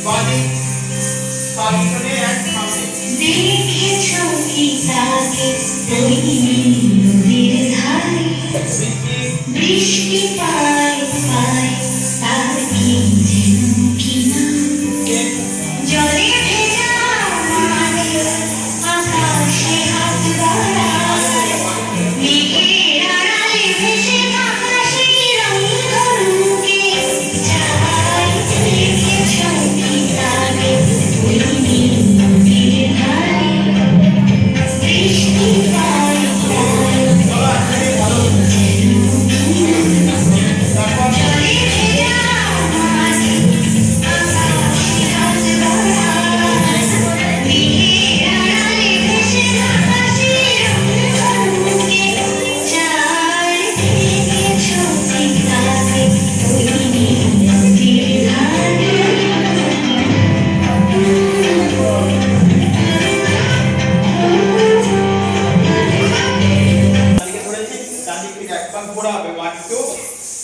বাঁদিক পা পিছনে এন্ড সামনে দেখেছো কি তাকে ওই নদীর ধারে বৃষ্টি পায় পায় তার কি যেন কিনা জলে ভেজা মাঠে আকাশে হাত বাড়ায় মেঘের আড়ালে ভেসে থাকা সেই রং ধনুকে চাই দেখেছো কি তাকে ওই নদীর ধারে বৃষ্টি পায় পায় জলে ভেজা মাঠে আকাশে হাত বাড়ায় মেঘের আড়ালে ভেসে থাকা সেই রং ধনুকে চাই দেখেছো কি তাকে ওই নদীর ধারে দিকে ধরেছি ডান দিক থেকে এক পা ঘোরা হবে 1 2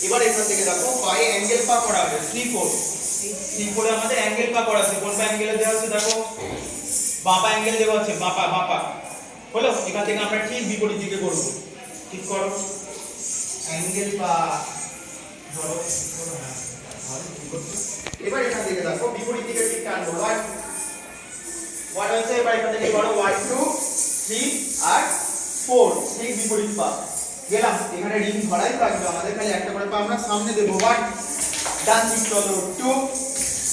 এবার এখান থেকে দেখো পায়ে অ্যাঙ্গেল পা করা হবে 3 4 3 4 এ আমাদের অ্যাঙ্গেল পা করা আছে কোন পা অ্যাঙ্গেলে দেওয়া আছে দেখো বাপা অ্যাঙ্গেল দেওয়া আছে বাপা হলো এখান থেকে আমরা ঠিক বিপরীত দিকে করব ঠিক করো অ্যাঙ্গেল পা ধরো এবার এখান থেকে দেখো বিপরীত দিকে ঠিক টানবো 1 হচ্ছে এবার এখান থেকে করো 1 2 3 আর 4 ঠিক বিপরীত পা গেলাম এখানে রিং ধরাই থাকবে আমাদের খালি একটা করে পা আমরা সামনে দেব 1 ডান দিক চলো 2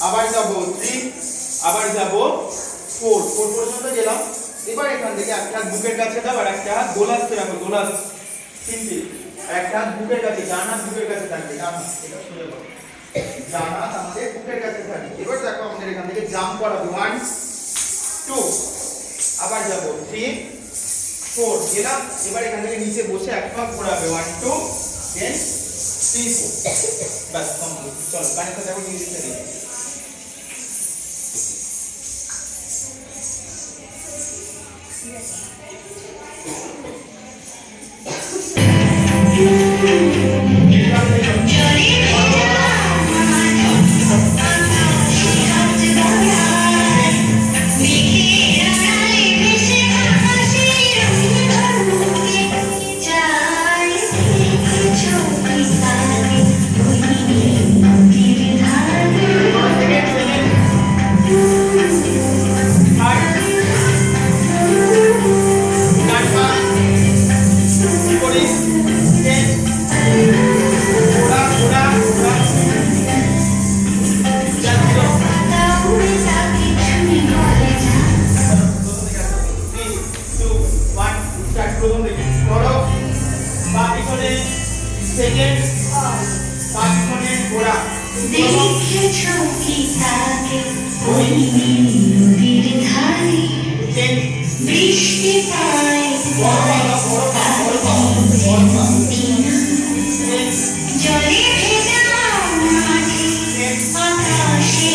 আবার যাব 3 আবার যাব 4 পর্যন্ত গেলাম এবার এখান থেকে একটা হাত বুকের কাছে দাও আর একটা হাত গোলাস্তে রাখো গোলাস তিনটি একটা হাত বুকের কাছে ডান হাত বুকের কাছে থাকবে ডান হাত এটা সোজা করো ডান হাত আমাদের বুকের কাছে থাকবে এবার দেখো আমাদের এখান থেকে জাম্প করাবো 1 2 আবার যাব 3 4 গেলাম এবার এখান থেকে নিচে বসে এক পা ঘোরাবে 1 2 দেন 3 4 বাস কমপ্লিট চলো কানেক্টটা দেখো নিচে দিকে জলে ভেজা আকাশে হাত বাড়ায় মেঘের আড়ালে ভেসে থাকা সেই রং ধনুকে চাই দেখেছো কি তাকে ওই নদীর ধারে উড়ে তাকে ছুঁয়ে বলে যা দেখেছো কি তাকে ওই নদীর ধারে বৃষ্টি পায় পায় তার কি যেন কিনা জলে ভেজা মাঠে আকাশে